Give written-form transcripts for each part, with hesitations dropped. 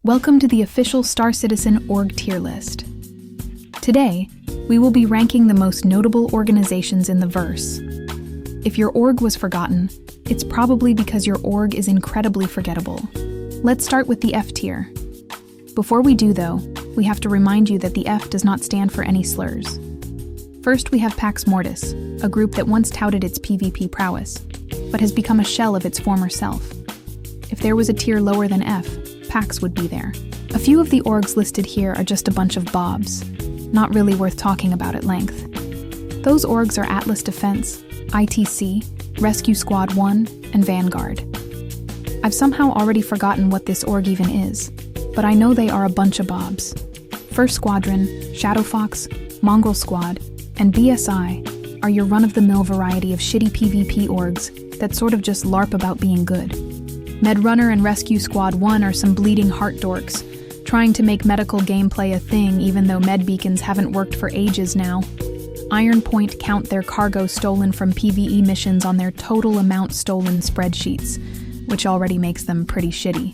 Welcome to the official Star Citizen org tier list. Today, we will be ranking the most notable organizations in the verse. If your org was forgotten, it's probably because your org is incredibly forgettable. Let's start with the F tier. Before we do though, we have to remind you that the F does not stand for any slurs. First we have Pax Mortis, a group that once touted its PvP prowess, but has become a shell of its former self. If there was a tier lower than F, Pax would be there. A few of the orgs listed here are just a bunch of bobs, not really worth talking about at length. Those orgs are Atlas Defense, ITC, Rescue Squad 1, and Vanguard. I've somehow already forgotten what this org even is, but I know they are a bunch of bobs. First Squadron, Shadow Fox, Mongrel Squad, and BSI are your run-of-the-mill variety of shitty PvP orgs that sort of just LARP about being good. Medrunner and Rescue Squad 1 are some bleeding heart dorks, trying to make medical gameplay a thing even though med beacons haven't worked for ages now. Iron Point count their cargo stolen from PvE missions on their total amount stolen spreadsheets, which already makes them pretty shitty.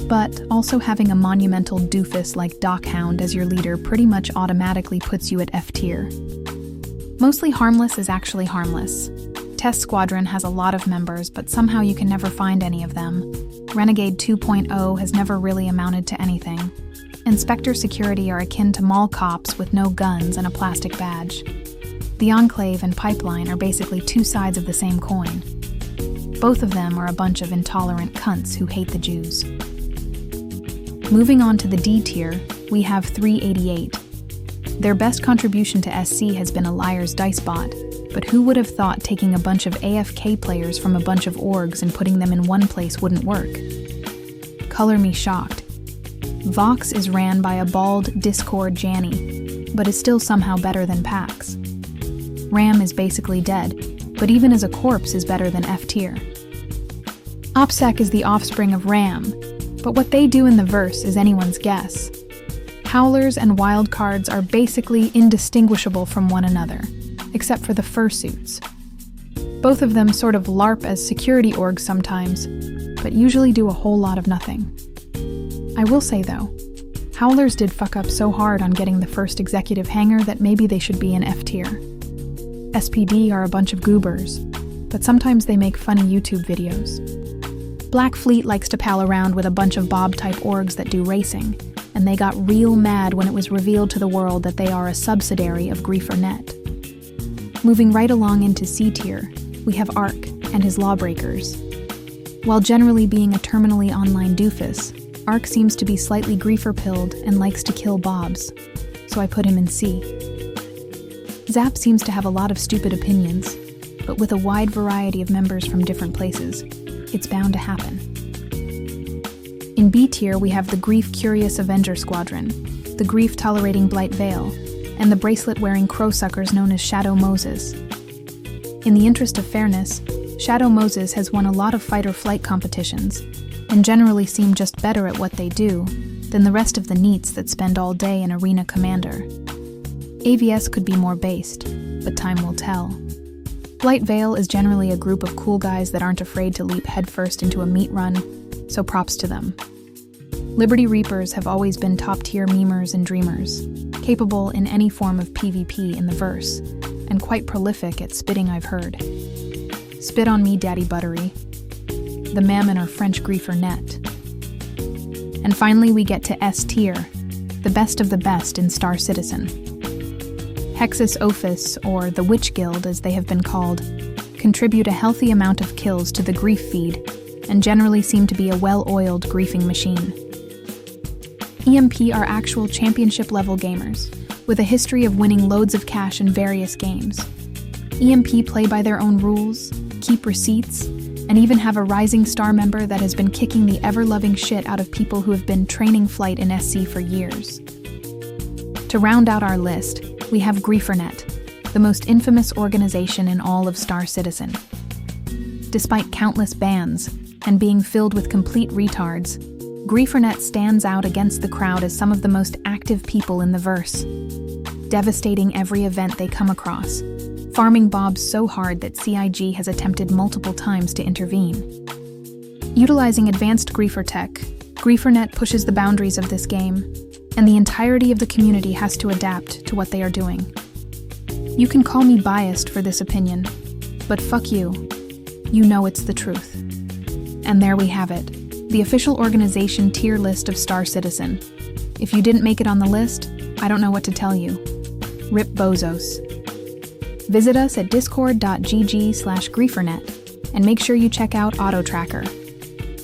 But also having a monumental doofus like Dockhound as your leader pretty much automatically puts you at F tier. Mostly Harmless is actually harmless. Test Squadron has a lot of members, but somehow you can never find any of them. Renegade 2.0 has never really amounted to anything. Inspector Security are akin to mall cops with no guns and a plastic badge. The Enclave and Pipeline are basically two sides of the same coin. Both of them are a bunch of intolerant cunts who hate the Jews. Moving on to the D tier, we have 388. Their best contribution to SC has been a Liar's Dice bot, but who would have thought taking a bunch of AFK players from a bunch of orgs and putting them in one place wouldn't work? Color me shocked. Vox is ran by a bald Discord Janny, but is still somehow better than Pax. Ram is basically dead, but even as a corpse is better than F tier. OPSEC is the offspring of Ram, but what they do in the verse is anyone's guess. Howlers and wildcards are basically indistinguishable from one another, except for the fursuits. Both of them sort of LARP as security orgs sometimes, but usually do a whole lot of nothing. I will say though, Howlers did fuck up so hard on getting the first executive hangar that maybe they should be in F tier. SPD are a bunch of goobers, but sometimes they make funny YouTube videos. Black Fleet likes to pal around with a bunch of Bob-type orgs that do racing, and they got real mad when it was revealed to the world that they are a subsidiary of Griefer.net. Moving right along into C tier, we have Ark and his Lawbreakers. While generally being a terminally online doofus, Ark seems to be slightly griefer-pilled and likes to kill bobs, so I put him in C. Zap seems to have a lot of stupid opinions, but with a wide variety of members from different places, it's bound to happen. In B tier, we have the grief-curious Avenger Squadron, the grief-tolerating Blight Veil, and the bracelet-wearing crowsuckers known as Shadow Moses. In the interest of fairness, Shadow Moses has won a lot of fight or flight competitions, and generally seem just better at what they do than the rest of the neats that spend all day in Arena Commander. AVS could be more based, but time will tell. Blight Veil is generally a group of cool guys that aren't afraid to leap headfirst into a meat run, so props to them. Liberty Reapers have always been top-tier memers and dreamers, capable in any form of PvP in the verse, and quite prolific at spitting I've heard. Spit on me, Daddy Buttery. The Mammon are French Griefer.net. And finally we get to S tier, the best of the best in Star Citizen. Hexus Ophis, or the Witch Guild as they have been called, contribute a healthy amount of kills to the grief feed, and generally seem to be a well-oiled griefing machine. EMP are actual championship-level gamers, with a history of winning loads of cash in various games. EMP play by their own rules, keep receipts, and even have a Rising Star member that has been kicking the ever-loving shit out of people who have been training flight in SC for years. To round out our list, we have Griefer.net, the most infamous organization in all of Star Citizen. Despite countless bans, and being filled with complete retards, Griefer.net stands out against the crowd as some of the most active people in the verse, devastating every event they come across, farming bobs so hard that CIG has attempted multiple times to intervene. Utilizing advanced griefer tech, GrieferNet pushes the boundaries of this game, and the entirety of the community has to adapt to what they are doing. You can call me biased for this opinion, but fuck you. You know it's the truth. And there we have it, the official organization tier list of Star Citizen. If you didn't make it on the list, I don't know what to tell you. Rip bozos. Visit us at discord.gg/GrieferNet and make sure you check out AutoTracker.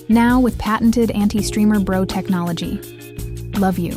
Now with patented anti-streamer bro technology. Love you.